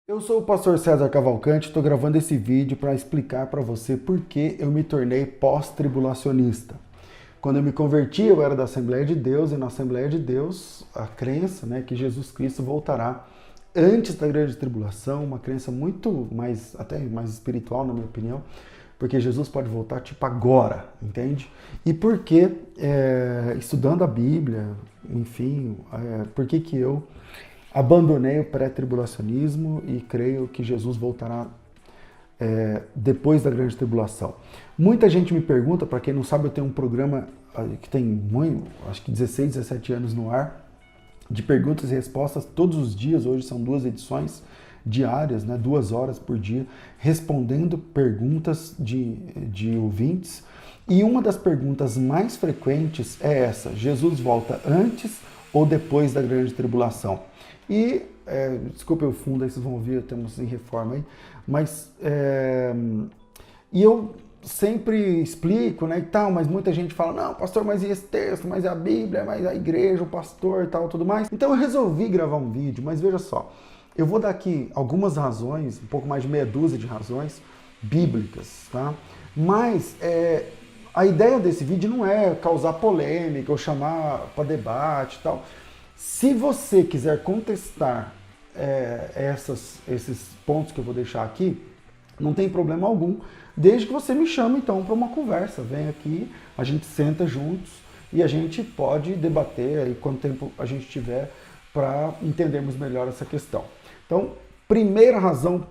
Eu sou o pastor César Cavalcante, estou gravando esse vídeo para explicar para você por que eu me tornei pós-tribulacionista. Quando eu me converti, eu era da Assembleia de Deus, e na Assembleia de Deus, a crença, que Jesus Cristo voltará antes da grande tribulação, uma crença muito mais, até mais espiritual, na minha opinião, porque Jesus pode voltar tipo agora, entende? E por que, estudando a Bíblia, enfim, por que eu abandonei o pré-tribulacionismo e creio que Jesus voltará depois da grande tribulação. Muita gente me pergunta, para quem não sabe, eu tenho um programa que tem acho que 16, 17 anos no ar, de perguntas e respostas todos os dias. Hoje são 2 edições diárias, 2 horas por dia, respondendo perguntas de ouvintes. E uma das perguntas mais frequentes é essa: Jesus volta antes ou depois da grande tribulação? E, desculpa o fundo, aí vocês vão ouvir, temos em reforma aí, mas, e eu sempre explico, e tal, mas muita gente fala, não, pastor, mas e esse texto, mas é a Bíblia, mas a igreja, o pastor e tal, tudo mais. Então eu resolvi gravar um vídeo, mas veja só, eu vou dar aqui algumas razões, um pouco mais de meia dúzia de razões bíblicas, tá? Mas a ideia desse vídeo não é causar polêmica ou chamar para debate e tal. Se você quiser contestar esses pontos que eu vou deixar aqui, não tem problema algum, desde que você me chame então para uma conversa. Vem aqui, a gente senta juntos e a gente pode debater aí quanto tempo a gente tiver para entendermos melhor essa questão. Então, primeira razão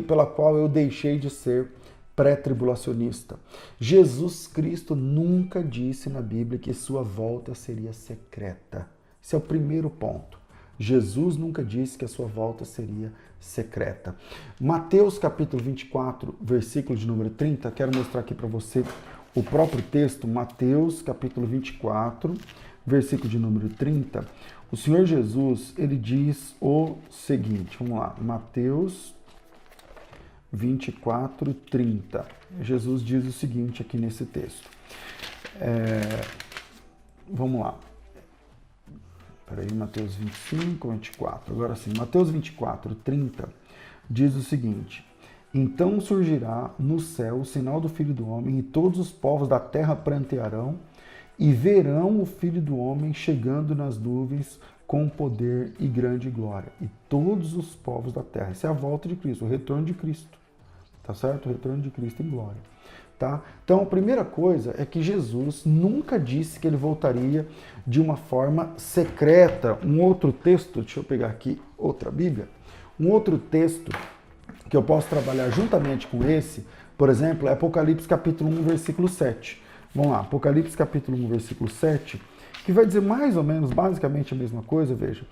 pela qual eu deixei de ser pré-tribulacionista. Jesus Cristo nunca disse na Bíblia que sua volta seria secreta. Esse é o primeiro ponto. Jesus nunca disse que a sua volta seria secreta. Mateus capítulo 24, versículo de número 30, quero mostrar aqui para você o próprio texto. Mateus capítulo 24, versículo de número 30. O Senhor Jesus, ele diz o seguinte, vamos lá, Mateus 24, 30. Jesus diz o seguinte aqui nesse texto. Vamos lá. Peraí, Mateus 25, 24. Agora sim, Mateus 24, 30 diz o seguinte: então surgirá no céu o sinal do Filho do Homem, e todos os povos da terra prantearão, e verão o Filho do Homem chegando nas nuvens com poder e grande glória. E todos os povos da terra. Essa é a volta de Cristo, o retorno de Cristo. Tá certo? O retorno de Cristo em glória. Tá? Então, a primeira coisa é que Jesus nunca disse que ele voltaria de uma forma secreta. Um outro texto, deixa eu pegar aqui outra Bíblia, um outro texto que eu posso trabalhar juntamente com esse, por exemplo, é Apocalipse capítulo 1, versículo 7. Vamos lá, Apocalipse capítulo 1, versículo 7, que vai dizer mais ou menos, basicamente a mesma coisa, veja.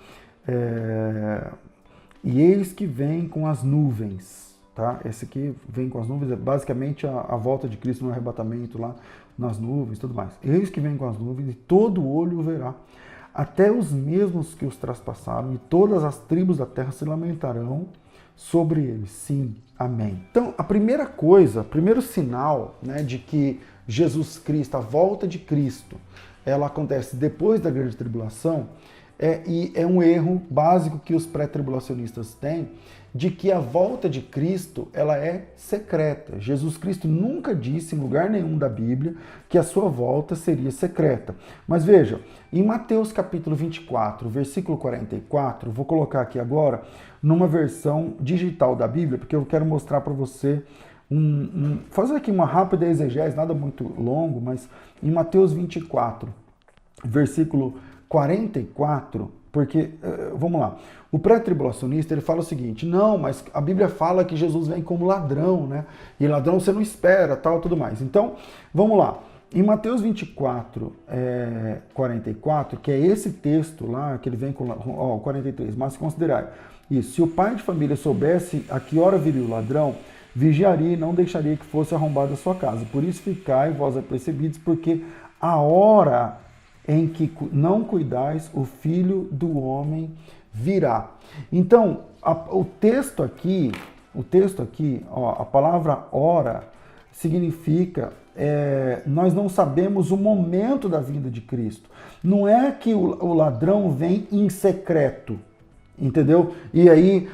E eis que vem com as nuvens. Tá? Esse aqui vem com as nuvens, é basicamente a volta de Cristo no arrebatamento lá nas nuvens e tudo mais. Eis que vem com as nuvens e todo olho o verá, até os mesmos que os traspassaram, e todas as tribos da terra se lamentarão sobre eles. Sim, amém. Então, a primeira coisa, o primeiro sinal de que Jesus Cristo, a volta de Cristo, ela acontece depois da grande tribulação, e é um erro básico que os pré-tribulacionistas têm, de que a volta de Cristo ela é secreta. Jesus Cristo nunca disse em lugar nenhum da Bíblia que a sua volta seria secreta. Mas veja, em Mateus capítulo 24, versículo 44, vou colocar aqui agora numa versão digital da Bíblia, porque eu quero mostrar para você, fazer aqui uma rápida exegese, nada muito longo, mas em Mateus 24, versículo 44, porque, vamos lá, o pré-tribulacionista ele fala o seguinte: não, mas a Bíblia fala que Jesus vem como ladrão, e ladrão você não espera, tal, tudo mais. Então, vamos lá, em Mateus 24, 44, que é esse texto lá, que ele vem com, 43, mas considerai isso: se o pai de família soubesse a que hora viria o ladrão, vigiaria e não deixaria que fosse arrombada a sua casa. Por isso ficai vós apercebidos, porque a hora em que não cuidais, o Filho do Homem virá. Então, o texto aqui, a palavra hora significa nós não sabemos o momento da vinda de Cristo. Não é que o ladrão vem em secreto. Entendeu? E aí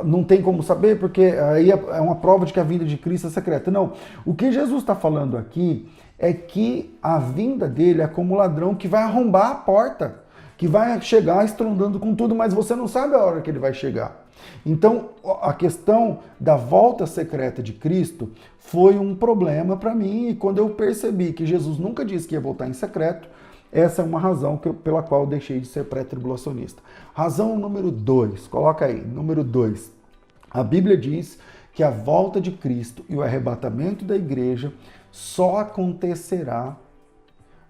não tem como saber, porque aí é uma prova de que a vinda de Cristo é secreta. Não, o que Jesus está falando aqui é que a vinda dele é como ladrão que vai arrombar a porta, que vai chegar estrondando com tudo, mas você não sabe a hora que ele vai chegar. Então, a questão da volta secreta de Cristo foi um problema para mim, e quando eu percebi que Jesus nunca disse que ia voltar em secreto, essa é uma razão pela qual eu deixei de ser pré-tribulacionista. Razão número 2, coloca aí, número 2. A Bíblia diz que a volta de Cristo e o arrebatamento da igreja só acontecerá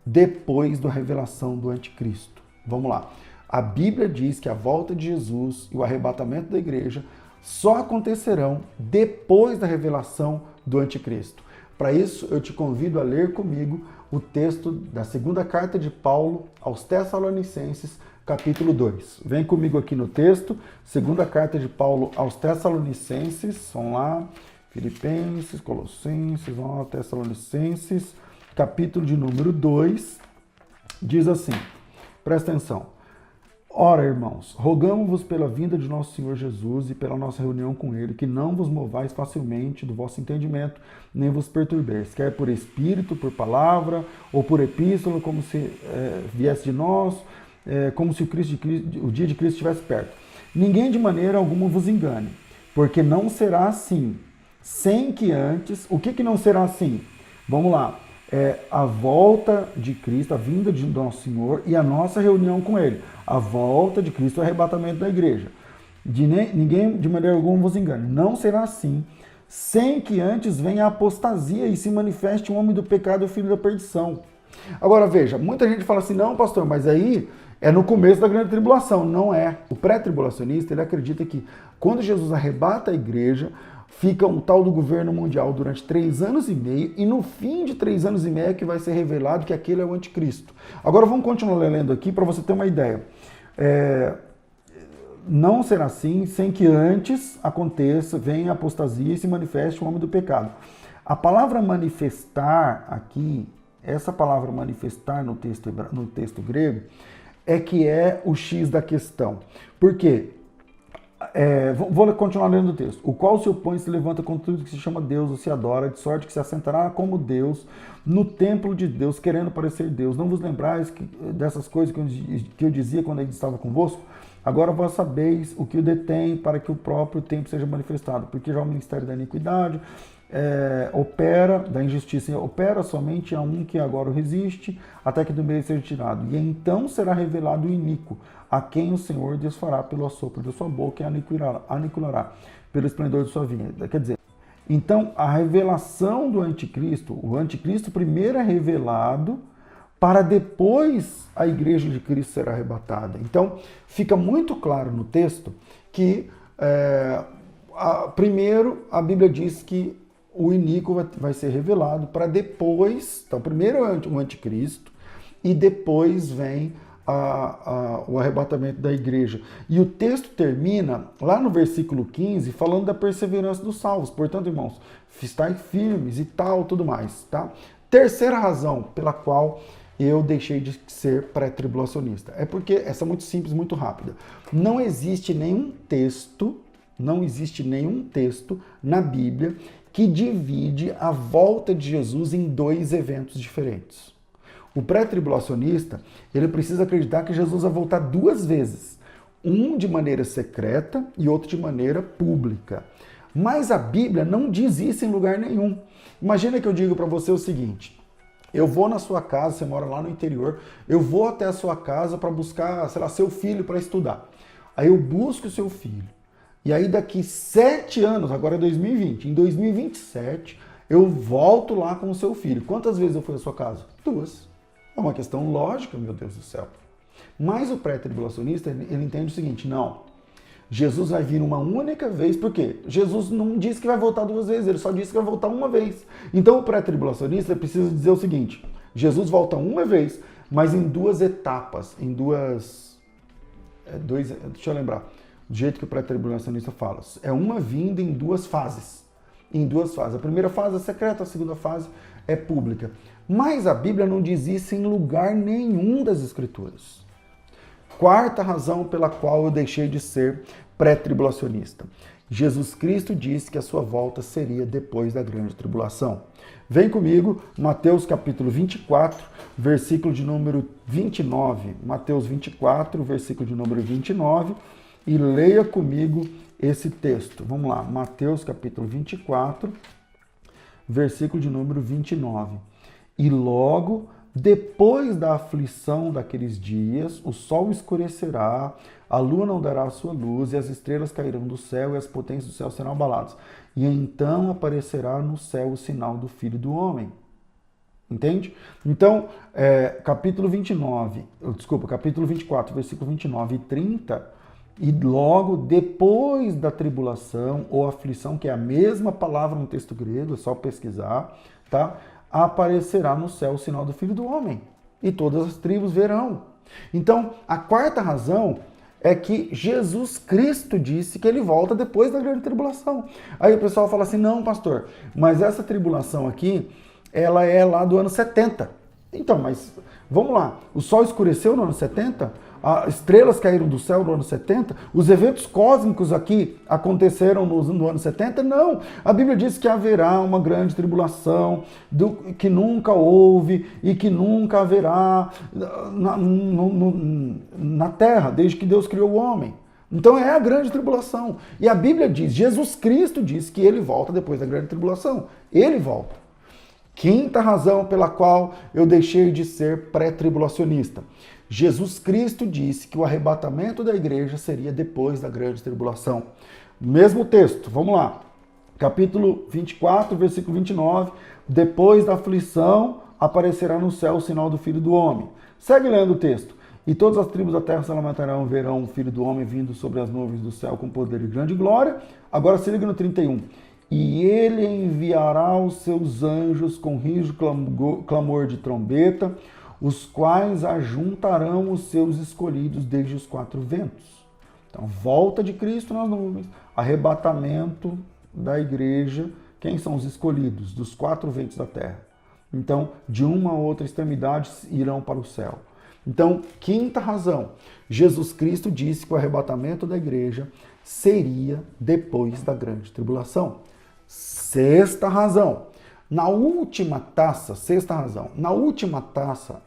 depois da revelação do anticristo. Vamos lá. A Bíblia diz que a volta de Jesus e o arrebatamento da igreja só acontecerão depois da revelação do anticristo. Para isso, eu te convido a ler comigo o texto da segunda carta de Paulo aos Tessalonicenses, capítulo 2. Vem comigo aqui no texto, segunda carta de Paulo aos Tessalonicenses, vamos lá, Filipenses, Colossenses, vamos lá, Tessalonicenses, capítulo de número 2, diz assim, presta atenção. Ora, irmãos, rogamo-vos pela vinda de nosso Senhor Jesus e pela nossa reunião com Ele, que não vos movais facilmente do vosso entendimento, nem vos perturbeis, quer por espírito, por palavra, ou por epístola, como se viesse de nós, como se o dia de Cristo estivesse perto. Ninguém de maneira alguma vos engane, porque não será assim, sem que antes... O que não será assim? Vamos lá. A volta de Cristo, a vinda de nosso Senhor e a nossa reunião com Ele. A volta de Cristo e o arrebatamento da igreja. Ninguém de maneira alguma vos engane. Não será assim, sem que antes venha a apostasia e se manifeste um homem do pecado e o filho da perdição. Agora veja, muita gente fala assim, não pastor, mas aí é no começo da grande tribulação. Não é. O pré-tribulacionista, ele acredita que quando Jesus arrebata a igreja, fica um tal do governo mundial durante 3 anos e meio, e no fim de 3 anos e meio é que vai ser revelado que aquele é o anticristo. Agora vamos continuar lendo aqui para você ter uma ideia. Não será assim, sem que antes aconteça, venha a apostasia e se manifeste o homem do pecado. A palavra manifestar aqui, essa palavra manifestar no texto grego, é que é o X da questão. Por quê? Vou continuar lendo o texto. O qual se opõe e se levanta com tudo que se chama Deus ou se adora, de sorte que se assentará como Deus no templo de Deus, querendo parecer Deus. Não vos lembrais dessas coisas que eu dizia quando ele estava convosco? Agora vós sabeis o que o detém para que o próprio tempo seja manifestado, porque já o ministério da iniquidade da injustiça opera somente a um que agora o resiste, até que do meio seja tirado. E então será revelado o iníquo, a quem o Senhor desfará pelo assopro da sua boca e aniquilará pelo esplendor de sua vinda. Quer dizer, então a revelação do anticristo, o anticristo primeiro é revelado para depois a igreja de Cristo ser arrebatada. Então fica muito claro no texto que primeiro a Bíblia diz que o iníquo vai ser revelado para depois, então primeiro é o anticristo e depois vem o arrebatamento da igreja. E o texto termina lá no versículo 15 falando da perseverança dos salvos. Portanto, irmãos, estai firmes e tal, tudo mais, tá? Terceira razão pela qual eu deixei de ser pré-tribulacionista é porque essa é muito simples, muito rápida. Não existe nenhum texto na Bíblia que divide a volta de Jesus em 2 eventos diferentes. O pré-tribulacionista, ele precisa acreditar que Jesus vai voltar 2 vezes, um de maneira secreta e outro de maneira pública. Mas a Bíblia não diz isso em lugar nenhum. Imagina que eu digo para você o seguinte: eu vou na sua casa, você mora lá no interior, eu vou até a sua casa para buscar, sei lá, seu filho para estudar. Aí eu busco o seu filho. E aí daqui 7 anos, agora é 2020, em 2027, eu volto lá com o seu filho. Quantas vezes eu fui à sua casa? 2. É uma questão lógica, meu Deus do céu. Mas o pré-tribulacionista, ele entende o seguinte: não, Jesus vai vir uma única vez, por quê? Jesus não disse que vai voltar 2 vezes, ele só disse que vai voltar uma vez. Então o pré-tribulacionista precisa dizer o seguinte: Jesus volta uma vez, mas em 2 etapas, em duas... deixa eu lembrar. Do jeito que o pré-tribulacionista fala. É uma vinda em 2 fases. Em 2 fases. A primeira fase é secreta, a segunda fase é pública. Mas a Bíblia não diz isso em lugar nenhum das Escrituras. Quarta razão pela qual eu deixei de ser pré-tribulacionista. Jesus Cristo disse que a sua volta seria depois da grande tribulação. Vem comigo, Mateus capítulo 24, versículo de número 29. Mateus 24, versículo de número 29, e leia comigo esse texto. Vamos lá, Mateus capítulo 24, versículo de número 29. E logo depois da aflição daqueles dias, o sol escurecerá, a lua não dará a sua luz, e as estrelas cairão do céu, e as potências do céu serão abaladas. E então aparecerá no céu o sinal do Filho do Homem. Entende? Então, capítulo 24, versículo 29 e 30, e logo depois da tribulação ou aflição, que é a mesma palavra no texto grego, é só pesquisar, tá? Aparecerá no céu o sinal do Filho do Homem, e todas as tribos verão. Então, a quarta razão é que Jesus Cristo disse que ele volta depois da grande tribulação. Aí o pessoal fala assim, não, pastor, mas essa tribulação aqui, ela é lá do ano 70. Então, mas vamos lá, o sol escureceu no ano 70? As estrelas caíram do céu no ano 70? Os eventos cósmicos aqui aconteceram no ano 70? Não. A Bíblia diz que haverá uma grande tribulação que nunca houve e que nunca haverá na Terra, desde que Deus criou o homem. Então é a grande tribulação. E a Bíblia diz, Jesus Cristo diz que ele volta depois da grande tribulação. Ele volta. Quinta razão pela qual eu deixei de ser pré-tribulacionista. Jesus Cristo disse que o arrebatamento da igreja seria depois da grande tribulação. Mesmo texto, vamos lá. Capítulo 24, versículo 29. Depois da aflição, aparecerá no céu o sinal do Filho do Homem. Segue lendo o texto. E todas as tribos da terra se lamentarão, verão o Filho do Homem vindo sobre as nuvens do céu com poder e grande glória. Agora se liga no 31. E ele enviará os seus anjos com rijo clamor de trombeta, os quais ajuntarão os seus escolhidos desde os quatro ventos. Então, volta de Cristo nas nuvens, arrebatamento da igreja. Quem são os escolhidos? Dos quatro ventos da terra. Então, de uma a outra extremidade irão para o céu. Então, quinta razão, Jesus Cristo disse que o arrebatamento da igreja seria depois da grande tribulação. Sexta razão, na última taça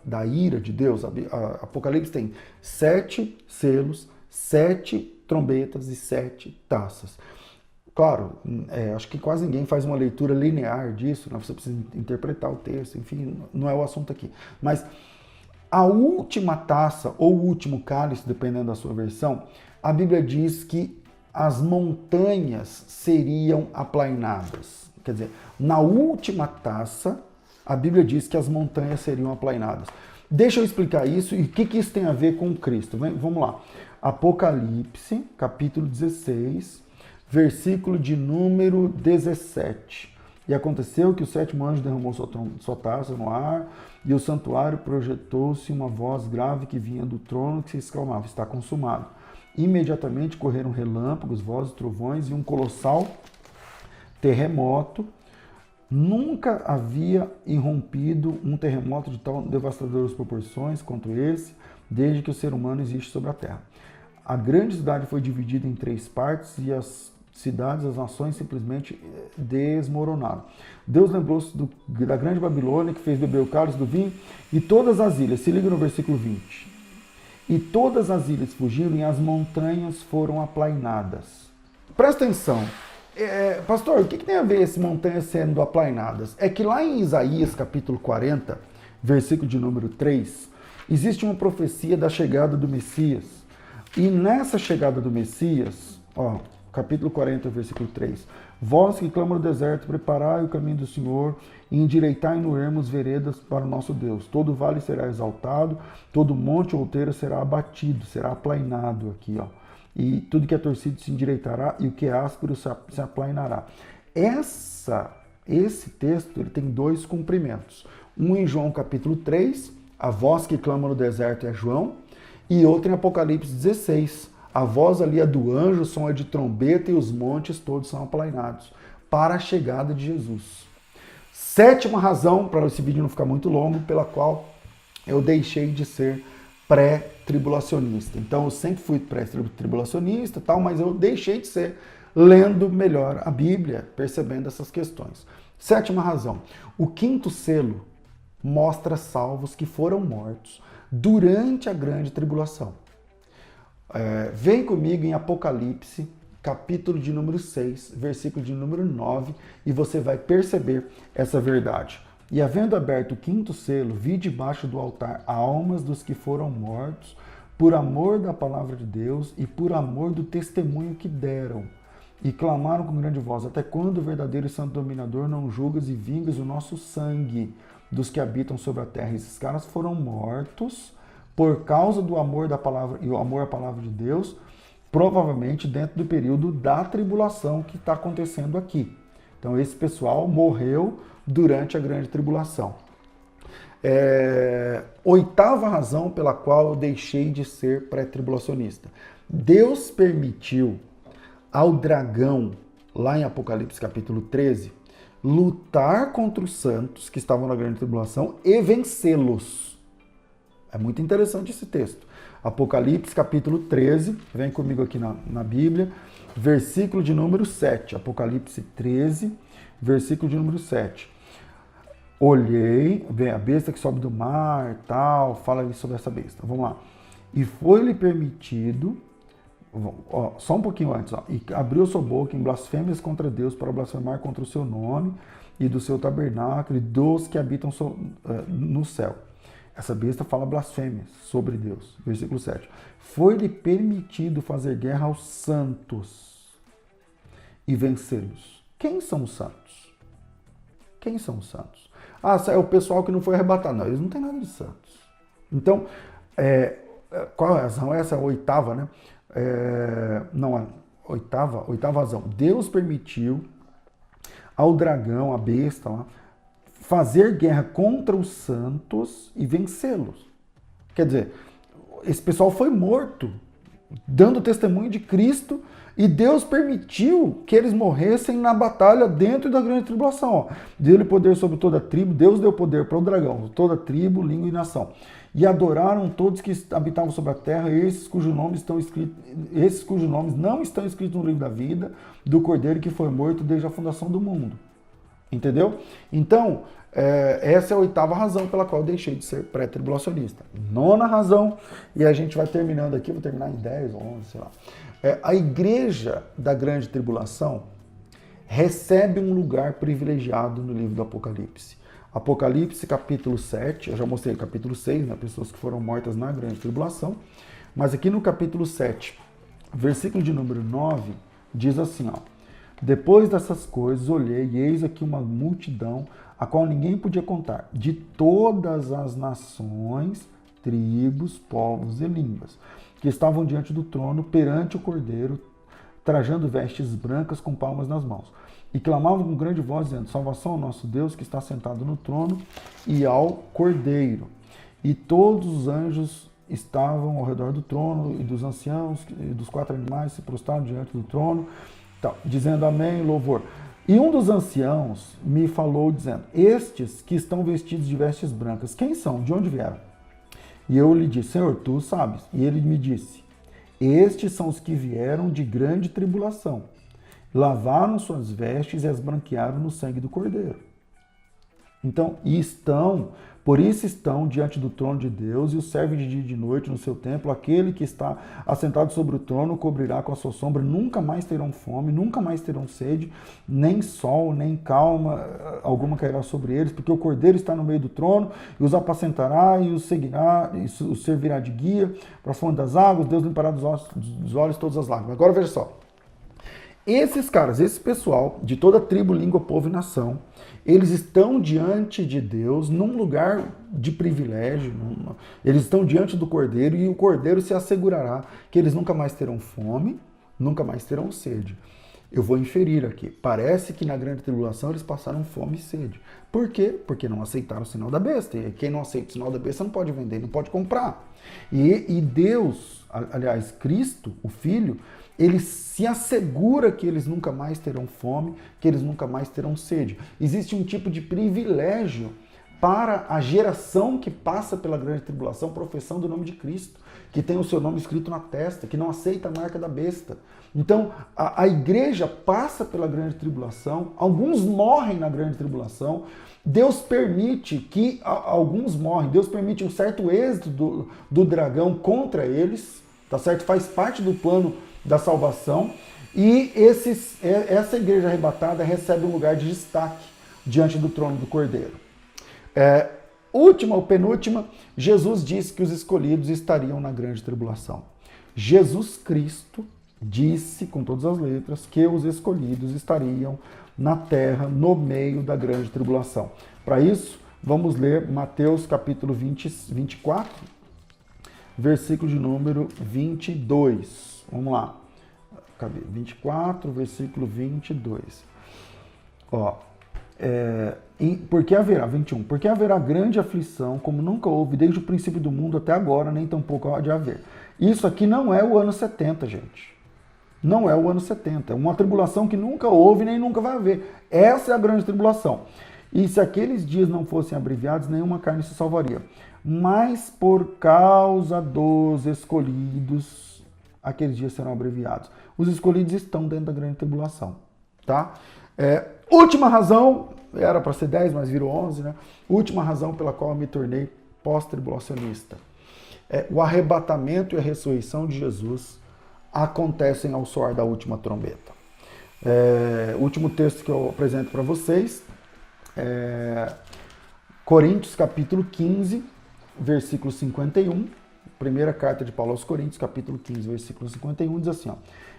da ira de Deus, Apocalipse tem 7 selos, 7 trombetas e 7 taças. Claro, acho que quase ninguém faz uma leitura linear disso, né? Você precisa interpretar o texto, enfim, não é o assunto aqui. Mas a última taça ou o último cálice, dependendo da sua versão, a Bíblia diz que as montanhas seriam aplainadas. Quer dizer, na última taça, a Bíblia diz que as montanhas seriam aplainadas. Deixa eu explicar isso e o que isso tem a ver com Cristo. Vamos lá. Apocalipse, capítulo 16, versículo de número 17. E aconteceu que o sétimo anjo derramou sua taça no ar, e o santuário projetou-se uma voz grave que vinha do trono, que se exclamava, está consumado. Imediatamente correram relâmpagos, vozes, trovões e um colossal terremoto. Nunca havia irrompido um terremoto de tão devastadoras proporções quanto esse, desde que o ser humano existe sobre a Terra. A grande cidade foi dividida em 3 partes e as cidades, as nações simplesmente desmoronaram. Deus lembrou-se da grande Babilônia, que fez beber o cálice do vinho, e todas as ilhas, se liga no versículo 20, e todas as ilhas fugiram e as montanhas foram aplainadas. Presta atenção. Pastor, o que tem a ver essas montanhas sendo aplainadas? É que lá em Isaías, capítulo 40, versículo de número 3, existe uma profecia da chegada do Messias. E nessa chegada do Messias, capítulo 40, versículo 3, vós que clamam no deserto, preparai o caminho do Senhor e endireitai no ermo as veredas para o nosso Deus. Todo vale será exaltado, todo monte outeiro será abatido, será aplainado aqui, e tudo que é torcido se endireitará e o que é áspero se aplainará. Esse texto ele tem 2 cumprimentos. Um em João capítulo 3, a voz que clama no deserto é João, e outro em Apocalipse 16, a voz ali é do anjo, o som é de trombeta e os montes todos são aplainados para a chegada de Jesus. 7ª razão, para esse vídeo não ficar muito longo, pela qual eu deixei de ser pré-tribulacionista. Então eu sempre fui pré-tribulacionista e tal, mas eu deixei de ser lendo melhor a Bíblia, percebendo essas questões. Sétima razão. O quinto selo mostra salvos que foram mortos durante a grande tribulação. Vem comigo em Apocalipse, capítulo de número 6, versículo de número 9, e você vai perceber essa verdade. E havendo aberto o quinto selo, vi debaixo do altar almas dos que foram mortos por amor da palavra de Deus e por amor do testemunho que deram. E clamaram com grande voz: até quando o verdadeiro e santo dominador não julgas e vingas o nosso sangue dos que habitam sobre a terra? Esses caras foram mortos por causa do amor da palavra e o amor à palavra de Deus, provavelmente dentro do período da tribulação que está acontecendo aqui. Então esse pessoal morreu durante a grande tribulação. Oitava razão pela qual eu deixei de ser pré-tribulacionista. Deus permitiu ao dragão, lá em Apocalipse capítulo 13, lutar contra os santos que estavam na grande tribulação e vencê-los. É muito interessante esse texto. Apocalipse capítulo 13, vem comigo aqui na Bíblia, versículo de número 7. Apocalipse 13, versículo de número 7. Olhei, vem a besta que sobe do mar, tal, fala ali sobre essa besta. Vamos lá. E foi-lhe permitido, só um pouquinho antes, e abriu sua boca em blasfêmias contra Deus para blasfemar contra o seu nome e do seu tabernáculo e dos que habitam no céu. Essa besta fala blasfêmias sobre Deus. Versículo 7. Foi-lhe permitido fazer guerra aos santos e vencê-los. Quem são os santos? Quem são os santos? É o pessoal que não foi arrebatado. Não, eles não têm nada de santos. Então, qual é a razão? Essa é a oitava, né? Oitava razão. Deus permitiu ao dragão, a besta lá, fazer guerra contra os santos e vencê-los. Quer dizer, esse pessoal foi morto, dando testemunho de Cristo, e Deus permitiu que eles morressem na batalha dentro da grande tribulação. Deu-lhe poder sobre toda a tribo, Deus deu poder para o dragão, toda tribo, língua e nação. E adoraram todos que habitavam sobre a terra, esses cujos nomes não estão escritos no livro da vida do Cordeiro que foi morto desde a fundação do mundo. Entendeu? Então, essa é a oitava razão pela qual eu deixei de ser pré-tribulacionista. Nona razão, e a gente vai terminando aqui, vou terminar em 10 ou 11, sei lá. A igreja da grande tribulação recebe um lugar privilegiado no livro do Apocalipse. Apocalipse capítulo 7, eu já mostrei o capítulo 6, né, pessoas que foram mortas na grande tribulação, mas aqui no capítulo 7, versículo de número 9, diz assim, depois dessas coisas olhei e eis aqui uma multidão a qual ninguém podia contar, de todas as nações, tribos, povos e línguas, que estavam diante do trono perante o Cordeiro, trajando vestes brancas com palmas nas mãos. E clamavam com grande voz, dizendo: salvação ao nosso Deus que está sentado no trono e ao Cordeiro. E todos os anjos estavam ao redor do trono, e dos anciãos e dos 4 animais se prostraram diante do trono, dizendo amém, louvor. E um dos anciãos me falou, dizendo: estes que estão vestidos de vestes brancas, quem são? De onde vieram? E eu lhe disse: Senhor, tu sabes. E ele me disse: estes são os que vieram de grande tribulação. Lavaram suas vestes e as branquearam no sangue do Cordeiro. Então, por isso estão diante do trono de Deus, e o servem de dia e de noite no seu templo. Aquele que está assentado sobre o trono cobrirá com a sua sombra. Nunca mais terão fome, nunca mais terão sede, nem sol, nem calma alguma cairá sobre eles, porque o Cordeiro está no meio do trono, e os apacentará, e os seguirá, e os servirá de guia para a fonte das águas. Deus limpará dos olhos todas as lágrimas. Agora veja só. Esses caras, esse pessoal de toda tribo, língua, povo e nação, eles estão diante de Deus num lugar de privilégio, eles estão diante do Cordeiro, e o Cordeiro se assegurará que eles nunca mais terão fome, nunca mais terão sede. Eu vou inferir aqui, parece que na grande tribulação eles passaram fome e sede. Por quê? Porque não aceitaram o sinal da besta, e quem não aceita o sinal da besta não pode vender, não pode comprar. E Deus, aliás, Cristo, o Filho, ele se assegura que eles nunca mais terão fome, que eles nunca mais terão sede. Existe um tipo de privilégio para a geração que passa pela grande tribulação, professando o nome de Cristo, que tem o seu nome escrito na testa, que não aceita a marca da besta. Então, a igreja passa pela grande tribulação, alguns morrem na grande tribulação, Deus permite que alguns morrem, Deus permite um certo êxito do dragão contra eles, tá certo? Faz parte do plano da salvação, e essa igreja arrebatada recebe um lugar de destaque diante do trono do Cordeiro. Última ou penúltima, Jesus disse que os escolhidos estariam na grande tribulação. Jesus Cristo disse, com todas as letras, que os escolhidos estariam na terra, no meio da grande tribulação. Para isso, vamos ler Mateus capítulo 24, versículo de número 22. Vamos lá. Cadê? 24, versículo 22. Porque haverá, 21, porque haverá grande aflição, como nunca houve desde o princípio do mundo até agora, nem tampouco há de haver. Isso aqui não é o ano 70, gente. Não é o ano 70. É uma tribulação que nunca houve nem nunca vai haver. Essa é a grande tribulação. E se aqueles dias não fossem abreviados, nenhuma carne se salvaria. Mas por causa dos escolhidos, aqueles dias serão abreviados. Os escolhidos estão dentro da grande tribulação. Tá? Última razão, era para ser 10, mas virou 11, né? Última razão pela qual eu me tornei pós-tribulacionista. O arrebatamento e a ressurreição de Jesus acontecem ao soar da última trombeta. O último texto que eu apresento para vocês é Coríntios capítulo 15, versículo 51. Primeira carta de Paulo aos Coríntios, capítulo 15, versículo 51, diz assim,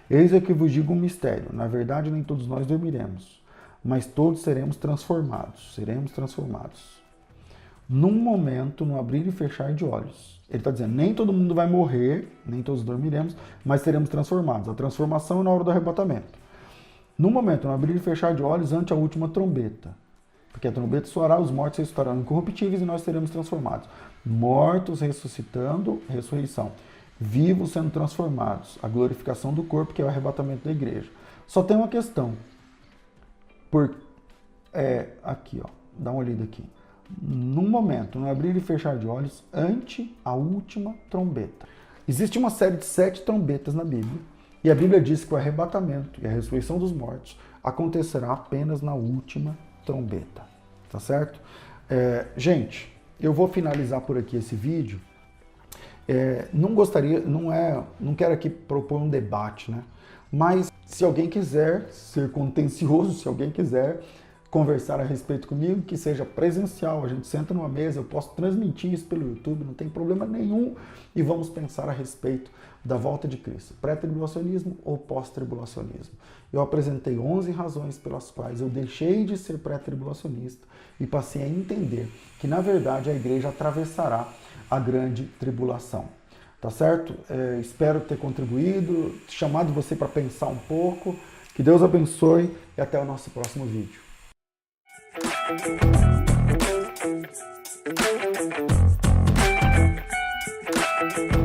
eis é que vos digo um mistério, na verdade nem todos nós dormiremos, mas todos seremos transformados, num momento, no abrir e fechar de olhos. Ele está dizendo, nem todo mundo vai morrer, nem todos dormiremos, mas seremos transformados. A transformação é na hora do arrebatamento. No momento, no abrir e fechar de olhos, ante a última trombeta. Porque a trombeta soará, os mortos ressuscitarão incorruptíveis e nós seremos transformados. Mortos ressuscitando, ressurreição. Vivos sendo transformados. A glorificação do corpo, que é o arrebatamento da igreja. Só tem uma questão. Aqui, dá uma olhada aqui. Num momento, no abrir e fechar de olhos, ante a última trombeta. Existe uma série de 7 trombetas na Bíblia, e a Bíblia diz que o arrebatamento e a ressurreição dos mortos acontecerá apenas na última trombeta, tá certo? Gente, eu vou finalizar por aqui esse vídeo. Não quero aqui propor um debate, né? Mas se alguém quiser ser contencioso, se alguém quiser conversar a respeito comigo, que seja presencial, a gente senta numa mesa, eu posso transmitir isso pelo YouTube, não tem problema nenhum, e vamos pensar a respeito da volta de Cristo, pré-tribulacionismo ou pós-tribulacionismo. Eu apresentei 11 razões pelas quais eu deixei de ser pré-tribulacionista e passei a entender que, na verdade, a igreja atravessará a grande tribulação. Tá certo? Espero ter contribuído, chamado você para pensar um pouco. Que Deus abençoe e até o nosso próximo vídeo. Thank you.